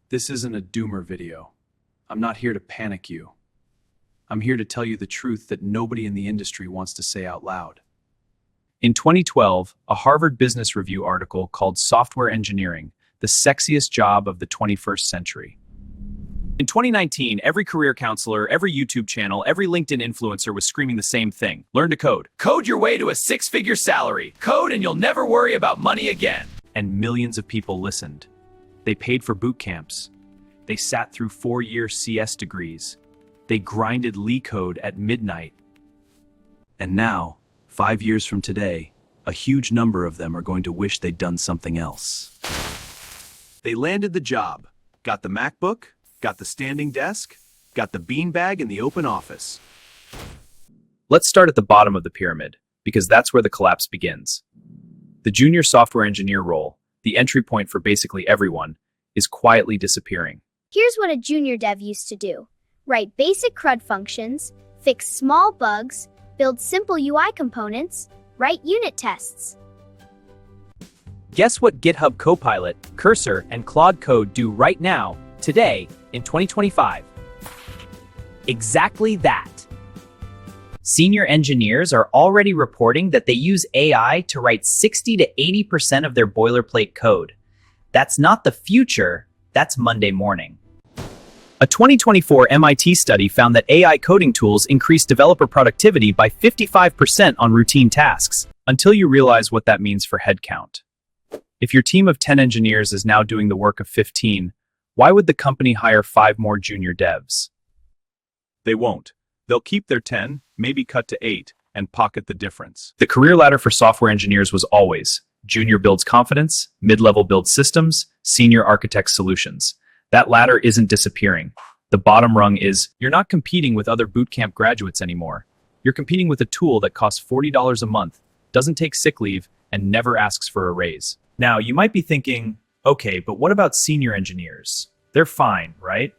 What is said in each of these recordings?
This isn't a doomer video. I'm not here to panic you. I'm here to tell you the truth that nobody in the industry wants to say out loud. In 2012, a Harvard Business Review article called Software Engineering, the Sexiest Job of the 21st Century. In 2019, every career counselor, every YouTube channel, every LinkedIn influencer was screaming the same thing. Learn to code. Code your way to a six-figure salary. Code and you'll never worry about money again. And millions of people listened. They paid for boot camps. They sat through 4-year CS degrees. They grinded LeetCode at midnight. And now, 5 years from today, a huge number of them are going to wish they'd done something else. They landed the job, got the MacBook, got the standing desk, got the beanbag and the open office. Let's start at the bottom of the pyramid, because that's where the collapse begins. The junior software engineer role, the entry point for basically everyone, is quietly disappearing. Here's what a junior dev used to do. Write basic CRUD functions, fix small bugs, build simple UI components, write unit tests. Guess what GitHub Copilot, Cursor, and Claude Code do right now, today, in 2025? Exactly that. Senior engineers are already reporting that they use AI to write 60 to 80% of their boilerplate code. That's not the future, that's Monday morning. A 2024 MIT study found that AI coding tools increase developer productivity by 55% on routine tasks, until you realize what that means for headcount. If your team of 10 engineers is now doing the work of 15, why would the company hire 5 more junior devs? They won't. They'll keep their 10, maybe cut to 8, and pocket the difference. The career ladder for software engineers was always junior builds confidence, mid-level builds systems, senior architects solutions. That ladder isn't disappearing. The bottom rung is, you're not competing with other bootcamp graduates anymore. You're competing with a tool that costs $40 a month, doesn't take sick leave, and never asks for a raise. Now, you might be thinking, okay, but what about senior engineers? They're fine, right?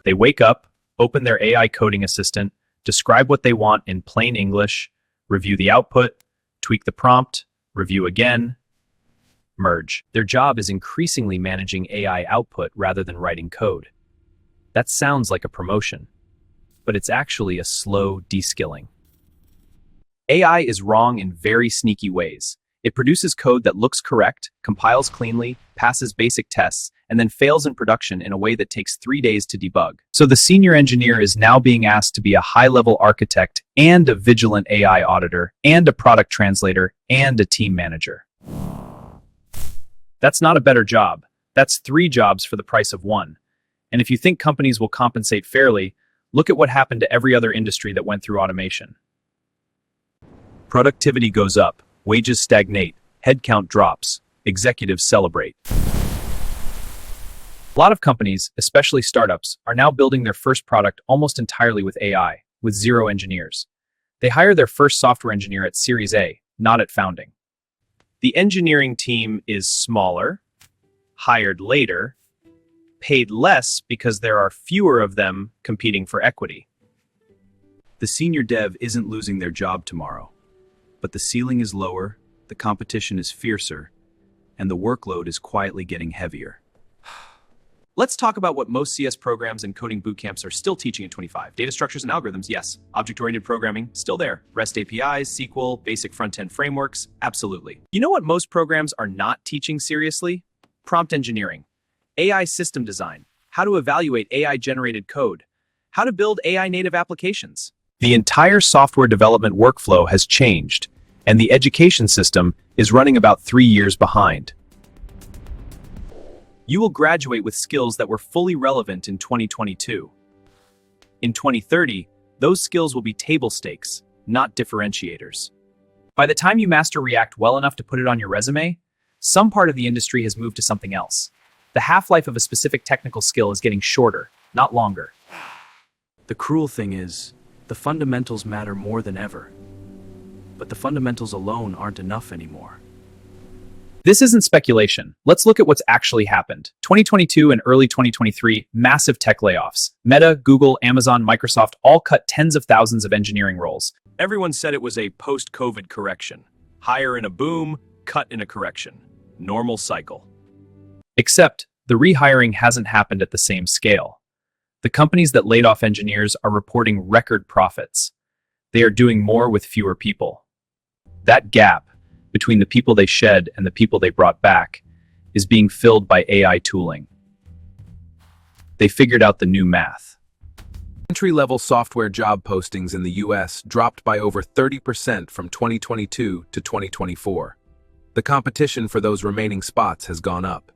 They wake up, open their AI coding assistant, describe what they want in plain English, review the output, tweak the prompt, review again, merge. Their job is increasingly managing AI output rather than writing code. That sounds like a promotion, but it's actually a slow de-skilling. AI is wrong in very sneaky ways. It produces code that looks correct, compiles cleanly, passes basic tests, and then fails in production in a way that takes 3 days to debug. So the senior engineer is now being asked to be a high-level architect and a vigilant AI auditor and a product translator and a team manager. That's not a better job. That's 3 jobs for the price of 1. And if you think companies will compensate fairly, look at what happened to every other industry that went through automation. Productivity goes up, wages stagnate, headcount drops, executives celebrate. A lot of companies, especially startups, are now building their first product almost entirely with AI, with 0 engineers. They hire their first software engineer at Series A, not at founding. The engineering team is smaller, hired later, paid less because there are fewer of them competing for equity. The senior dev isn't losing their job tomorrow, but the ceiling is lower, the competition is fiercer, and the workload is quietly getting heavier. Let's talk about what most CS programs and coding bootcamps are still teaching in 25. Data structures and algorithms, yes. Object-oriented programming, still there. REST APIs, SQL, basic front-end frameworks, absolutely. You know what most programs are not teaching seriously? Prompt engineering, AI system design, how to evaluate AI-generated code, how to build AI-native applications. The entire software development workflow has changed, and the education system is running about 3 years behind. You will graduate with skills that were fully relevant in 2022. In 2030, those skills will be table stakes, not differentiators. By the time you master React well enough to put it on your resume, some part of the industry has moved to something else. The half-life of a specific technical skill is getting shorter, not longer. The cruel thing is, the fundamentals matter more than ever. But the fundamentals alone aren't enough anymore. This isn't speculation. Let's look at what's actually happened. 2022 and early 2023, massive tech layoffs. Meta, Google, Amazon, Microsoft all cut tens of thousands of engineering roles. Everyone said it was a post-COVID correction. Hire in a boom, cut in a correction. Normal cycle. Except, The rehiring hasn't happened at the same scale. The companies that laid off engineers are reporting record profits. They are doing more with fewer people. That gap between the people they shed and the people they brought back is being filled by AI tooling. They figured out the new math. Entry-level software job postings in the US dropped by over 30% from 2022 to 2024. The competition for those remaining spots has gone up.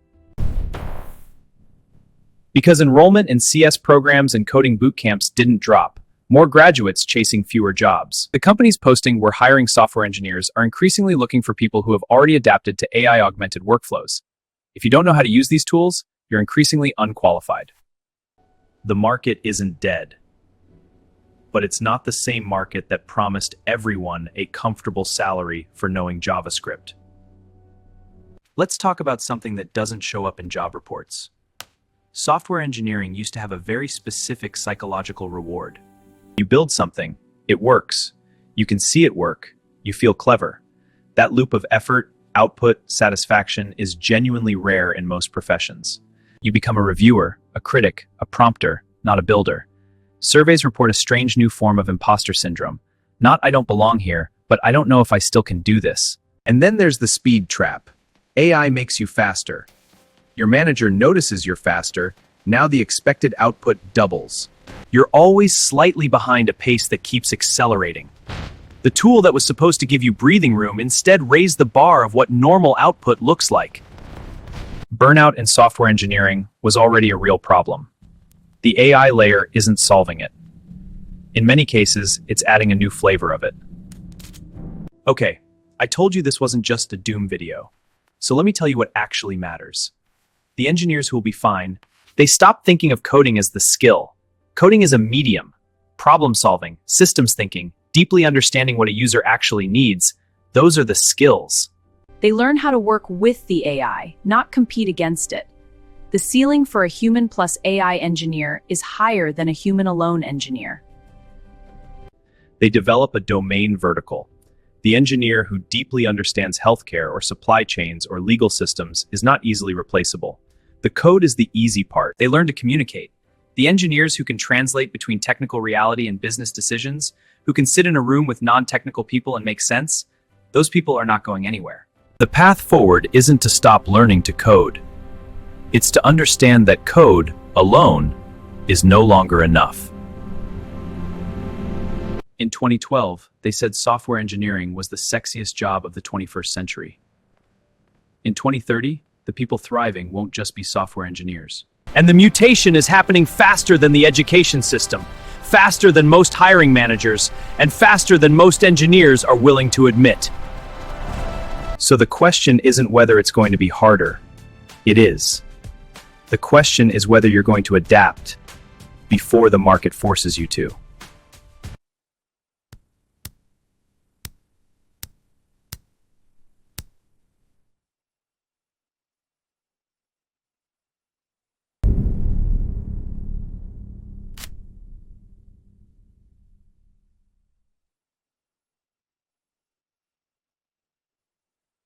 Because enrollment in CS programs and coding bootcamps didn't drop, more graduates chasing fewer jobs. The companies posting we're hiring software engineers are increasingly looking for people who have already adapted to AI-augmented workflows. If you don't know how to use these tools, you're increasingly unqualified. The market isn't dead, but it's not the same market that promised everyone a comfortable salary for knowing JavaScript. Let's talk about something that doesn't show up in job reports. Software engineering used to have a very specific psychological reward. You build something, it works. You can see it work. You feel clever. That loop of effort, output, satisfaction is genuinely rare in most professions. You become a reviewer, a critic, a prompter, not a builder. Surveys report a strange new form of imposter syndrome. Not I don't belong here, but I don't know if I still can do this. And then there's the speed trap. AI makes you faster. Your manager notices you're faster. Now the expected output doubles. You're always slightly behind a pace that keeps accelerating. The tool that was supposed to give you breathing room instead raised the bar of what normal output looks like. Burnout in software engineering was already a real problem. The AI layer isn't solving it. In many cases, it's adding a new flavor of it. Okay, I told you this wasn't just a doom video. So let me tell you what actually matters. The engineers who will be fine, they stop thinking of coding as the skill. Coding is a medium. Problem solving, systems thinking, deeply understanding what a user actually needs, those are the skills. They learn how to work with the AI, not compete against it. The ceiling for a human plus AI engineer is higher than a human alone engineer. They develop a domain vertical. The engineer who deeply understands healthcare or supply chains or legal systems is not easily replaceable. The code is the easy part. They learn to communicate. The engineers who can translate between technical reality and business decisions, who can sit in a room with non-technical people and make sense, those people are not going anywhere. The path forward isn't to stop learning to code. It's to understand that code alone is no longer enough. In 2012, they said software engineering was the sexiest job of the 21st century. In 2030, the people thriving won't just be software engineers. And the mutation is happening faster than the education system, faster than most hiring managers, and faster than most engineers are willing to admit. So the question isn't whether it's going to be harder. It is. The question is whether you're going to adapt before the market forces you to.